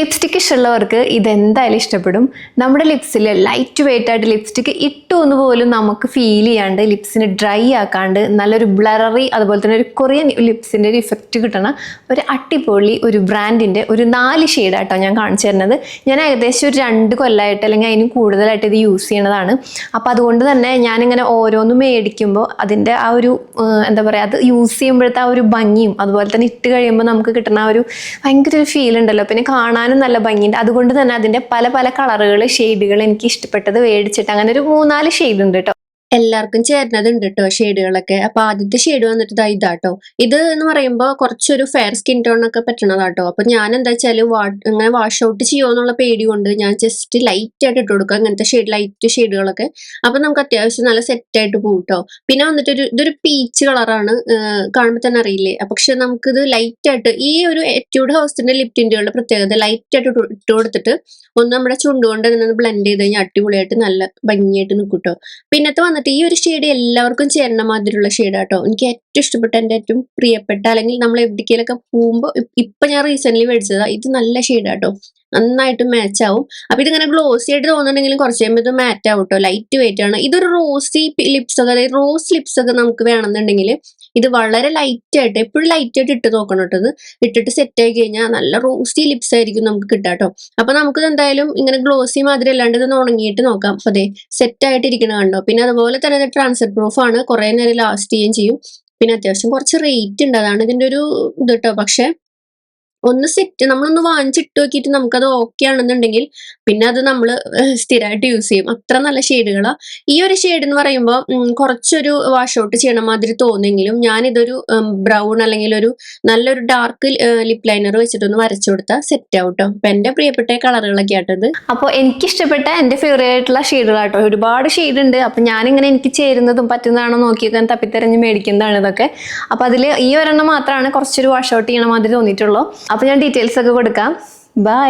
Lipstick ഇഷ്ടമുള്ളവർക്ക് ഇതെന്തായാലും ഇഷ്ടപ്പെടും. നമ്മുടെ ലിപ്സിൽ ലൈറ്റ് വെയിറ്റ് ആയിട്ട് ലിപ്സ്റ്റിക് ഇട്ടു എന്ന് പോലും നമുക്ക് ഫീൽ ചെയ്യാണ്ട് ലിപ്സിന് ഡ്രൈ ആക്കാണ്ട് നല്ലൊരു ബ്ലററി അതുപോലെ തന്നെ ഒരു കൊറിയൻ ലിപ്സിൻ്റെ ഒരു ഇഫക്റ്റ് കിട്ടണ ഒരു അടിപൊളി ഒരു ബ്രാൻഡിൻ്റെ ഒരു 4 ഷെയ്ഡാട്ടോ ഞാൻ കാണിച്ചു തരുന്നത്. ഞാൻ ഏകദേശം ഒരു 2 കൊല്ലമായിട്ട് അല്ലെങ്കിൽ അതിനും കൂടുതലായിട്ട് ഇത് യൂസ് ചെയ്യണതാണ്. അപ്പോൾ അതുകൊണ്ട് തന്നെ ഞാനിങ്ങനെ ഓരോന്ന് മേടിക്കുമ്പോൾ അതിൻ്റെ ആ ഒരു എന്താ പറയുക, അത് യൂസ് ചെയ്യുമ്പോഴത്തെ ആ ഒരു ഭംഗിയും അതുപോലെ തന്നെ ഇട്ട് കഴിയുമ്പോൾ നമുക്ക് കിട്ടുന്ന ആ ഒരു ഭയങ്കര ഒരു ഫീൽ ഉണ്ടല്ലോ, പിന്നെ കാണാൻ നല്ല ഭംഗിയുണ്ട്. അതുകൊണ്ട് തന്നെ അതിന്റെ പല പല കളറുകൾ ഷെയ്ഡുകൾ എനിക്ക് ഇഷ്ടപ്പെട്ടത് മേടിച്ചിട്ട് അങ്ങനെ ഒരു 3-4 ഷെയ്ഡ് ഉണ്ട് കേട്ടോ. എല്ലാവർക്കും ചേരുന്നതുണ്ട് കേട്ടോ ഷെയ്ഡുകളൊക്കെ. അപ്പൊ ആദ്യത്തെ ഷെയ്ഡ് വന്നിട്ട് ഇതാട്ടോ. ഇത് എന്ന് പറയുമ്പോൾ കുറച്ചൊരു ഫെയർ സ്കിൻ ടോൺ ഒക്കെ പറ്റണതാട്ടോ. അപ്പൊ ഞാൻ എന്താ വെച്ചാല് ഇങ്ങനെ വാഷ് ഔട്ട് ചെയ്യുമെന്നുള്ള പേടി കൊണ്ട് ഞാൻ ജസ്റ്റ് ലൈറ്റ് ആയിട്ട് ഇട്ട് കൊടുക്കുക, അങ്ങനത്തെ ലൈറ്റ് ഷെയ്ഡുകളൊക്കെ. അപ്പൊ നമുക്ക് അത്യാവശ്യം നല്ല സെറ്റ് ആയിട്ട് പോകും കേട്ടോ. പിന്നെ വന്നിട്ട് ഇതൊരു പീച്ച് കളറാണ്, കാണുമ്പോൾ തന്നെ അറിയില്ലേ. പക്ഷെ നമുക്കിത് ലൈറ്റ് ആയിട്ട് ഈ ഒരു എറ്റ്യൂഡ് ഹൗസിന്റെ ലിപ് ടിന്റുകളുടെ പ്രത്യേകത ലൈറ്റ് ആയിട്ട് ഇട്ട് കൊടുത്തിട്ട് ഒന്ന് നമ്മുടെ ചുണ്ടുകൊണ്ട് തന്നെ ബ്ലെൻഡ് ചെയ്ത് കഴിഞ്ഞാൽ അടിപൊളിയായിട്ട് നല്ല ഭംഗിയായിട്ട് നിൽക്കും കേട്ടോ. പിന്നത്തെ വന്നിട്ട് ഈ ഒരു ഷെയ്ഡ് എല്ലാവർക്കും ചേരുന്ന മാതിരിയുള്ള ഷെയ്ഡാട്ടോ. എനിക്ക് ഏറ്റവും ഇഷ്ടപ്പെട്ട, എൻ്റെ ഏറ്റവും പ്രിയപ്പെട്ട, അല്ലെങ്കിൽ നമ്മൾ എവിടേക്കെങ്കിലൊക്കെ പോകുമ്പോൾ ഇപ്പൊ ഞാൻ റീസെന്റ് മേടിച്ചതാ. ഇത് നല്ല ഷെയ്ഡാട്ടോ, നന്നായിട്ട് മാച്ച് ആവും. അപ്പൊ ഇതിങ്ങനെ ഗ്ലോസി ആയിട്ട് തോന്നുന്നുണ്ടെങ്കിലും കുറച്ച് കഴിയുമ്പോൾ ഇത് മാറ്റ് ആവും കേട്ടോ. ലൈറ്റ് വെയിറ്റ് ആണ്. ഇതൊരു റോസി ലിപ്സ് ഒക്കെ, അതായത് റോസ് ലിപ്സ് ഒക്കെ നമുക്ക് വേണമെന്നുണ്ടെങ്കിൽ ഇത് വളരെ ലൈറ്റ് ആയിട്ട്, എപ്പോഴും ലൈറ്റ് ആയിട്ട് ഇട്ട് നോക്കണം കേട്ടോ. ഇത് ഇട്ടിട്ട് സെറ്റ് ആയി കഴിഞ്ഞാൽ നല്ല റോസി ലിപ്സ് ആയിരിക്കും നമുക്ക് കിട്ടാട്ടോ. അപ്പൊ നമുക്കിത് എന്തായാലും ഇങ്ങനെ ഗ്ലോസി മാതിരി അല്ലാണ്ട് ഇതൊന്ന് ഉണങ്ങിയിട്ട് നോക്കാം. അപ്പൊ അതെ സെറ്റ് ആയിട്ട് ഇരിക്കണ കണ്ടോ. പിന്നെ അതുപോലെ തന്നെ ഇത് ട്രാൻസ്ഫർ പ്രൂഫ് ആണ്, കുറെ നേരം ലാസ്റ്റ് ചെയ്യുകയും ചെയ്യും. പിന്നെ അത്യാവശ്യം കുറച്ച് റേറ്റ് ഉണ്ട്, അതാണ് ഇതിന്റെ ഒരു ഇത് കേട്ടോ. പക്ഷെ ഒന്ന് സെറ്റ് നമ്മളൊന്ന് വാങ്ങിച്ചിട്ട് നോക്കിയിട്ട് നമുക്കത് ഓക്കെ ആണെന്നുണ്ടെങ്കിൽ പിന്നെ അത് നമ്മൾ സ്ഥിരമായിട്ട് യൂസ് ചെയ്യും. അത്ര നല്ല ഷെയ്ഡുകളാണ്. ഈ ഒരു ഷെയ്ഡ് എന്ന് പറയുമ്പോൾ കുറച്ചൊരു വാഷ് ഔട്ട് ചെയ്യണ മാതിരി തോന്നെങ്കിലും ഞാനിതൊരു ബ്രൗൺ അല്ലെങ്കിൽ ഒരു നല്ലൊരു ഡാർക്ക് ലിപ് ലൈനർ വെച്ചിട്ടൊന്ന് വരച്ചു കൊടുത്താൽ സെറ്റ് ആവും കേട്ടോ. അപ്പൊ എന്റെ പ്രിയപ്പെട്ട കളറുകളൊക്കെ ആട്ടത്. അപ്പോൾ എനിക്കിഷ്ടപ്പെട്ട എൻ്റെ ഫേവറേറ്റ് ആയിട്ടുള്ള ഷെയ്ഡുകളാട്ടോ. ഒരുപാട് ഷെയ്ഡ് ഉണ്ട്. അപ്പൊ ഞാനിങ്ങനെ എനിക്ക് ചേരുന്നതും പറ്റുന്നതാണോ നോക്കിയൊക്കെ തപ്പിത്തെരഞ്ഞ് മേടിക്കുന്നതാണ് ഇതൊക്കെ. അപ്പൊ അതിൽ ഈ ഒരെണ്ണം മാത്രമാണ് കുറച്ചൊരു വാഷ് ഔട്ട് ചെയ്യണ മാതിരി തോന്നിയിട്ടുള്ളൂ. അപ്പോൾ ഞാൻ ഡീറ്റെയിൽസ് ഒക്കെ കൊടുക്കാം. ബൈ.